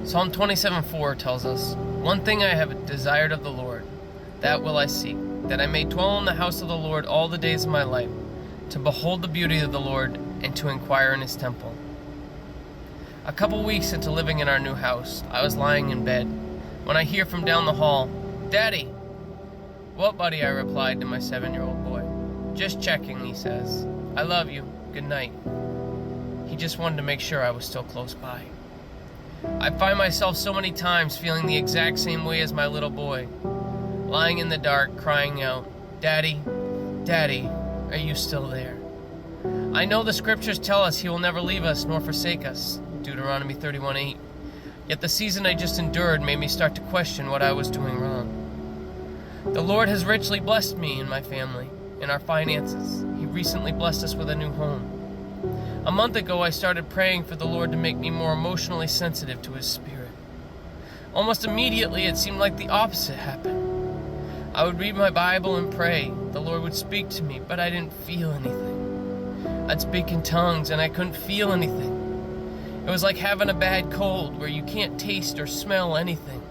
Psalm 27:4 tells us, "One thing I have desired of the Lord, that will I seek, that I may dwell in the house of the Lord all the days of my life, to behold the beauty of the Lord and to inquire in his temple." A couple weeks into living in our new house, I was lying in bed when I hear from down the hall, "Daddy!" "What, buddy?" I replied to my 7-year-old boy. "Just checking," he says. "I love you. Good night." He just wanted to make sure I was still close by. I find myself so many times feeling the exact same way as my little boy, lying in the dark, crying out, "Daddy, Daddy, are you still there?" I know the scriptures tell us he will never leave us nor forsake us, Deuteronomy 31:8. Yet the season I just endured made me start to question what I was doing wrong. The Lord has richly blessed me and my family, in our finances. He recently blessed us with a new home. A month ago, I started praying for the Lord to make me more emotionally sensitive to His Spirit. Almost immediately, it seemed like the opposite happened. I would read my Bible and pray. The Lord would speak to me, but I didn't feel anything. I'd speak in tongues, and I couldn't feel anything. It was like having a bad cold where you can't taste or smell anything,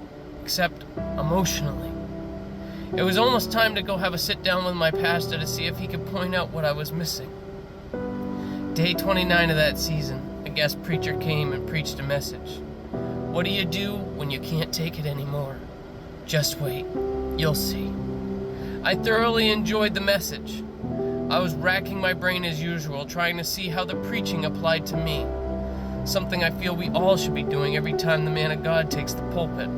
except emotionally. It was almost time to go have a sit-down with my pastor to see if he could point out what I was missing. Day 29 of that season, a guest preacher came and preached a message. What do you do when you can't take it anymore? Just wait. You'll see. I thoroughly enjoyed the message. I was racking my brain as usual, trying to see how the preaching applied to me. Something I feel we all should be doing every time the man of God takes the pulpit.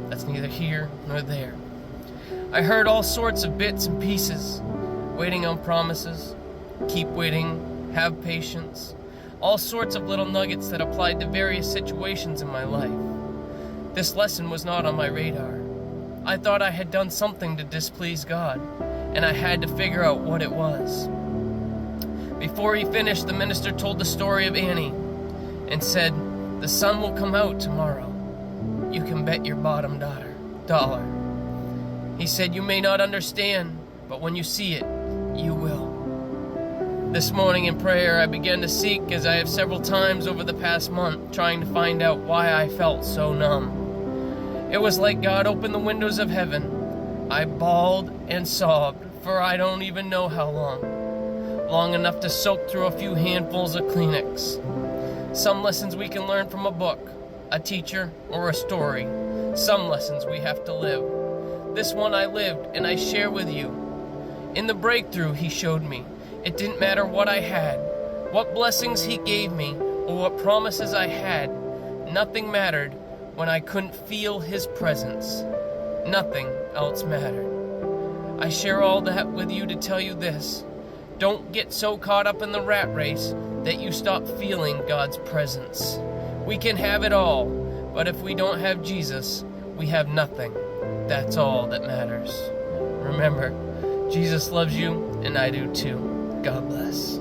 That's neither here nor there. I heard all sorts of bits and pieces. Waiting on promises. Keep waiting. Have patience. All sorts of little nuggets that applied to various situations in my life. This lesson was not on my radar. I thought I had done something to displease God, and I had to figure out what it was. Before he finished, the minister told the story of Annie and said, "The sun will come out tomorrow. You can bet your bottom dollar." He said, "You may not understand, but when you see it, you will." This morning in prayer, I began to seek, as I have several times over the past month, trying to find out why I felt so numb. It was like God opened the windows of heaven. I bawled and sobbed for I don't even know how long enough to soak through a few handfuls of Kleenex. Some lessons we can learn from a book, a teacher, or a story. Some lessons we have to live. This one I lived, and I share with you. In the breakthrough he showed me, it didn't matter what I had, what blessings he gave me, or what promises I had. Nothing mattered when I couldn't feel his presence. Nothing else mattered. I share all that with you to tell you this. Don't get so caught up in the rat race that you stop feeling God's presence. We can have it all, but if we don't have Jesus, we have nothing. That's all that matters. Remember, Jesus loves you, and I do too. God bless.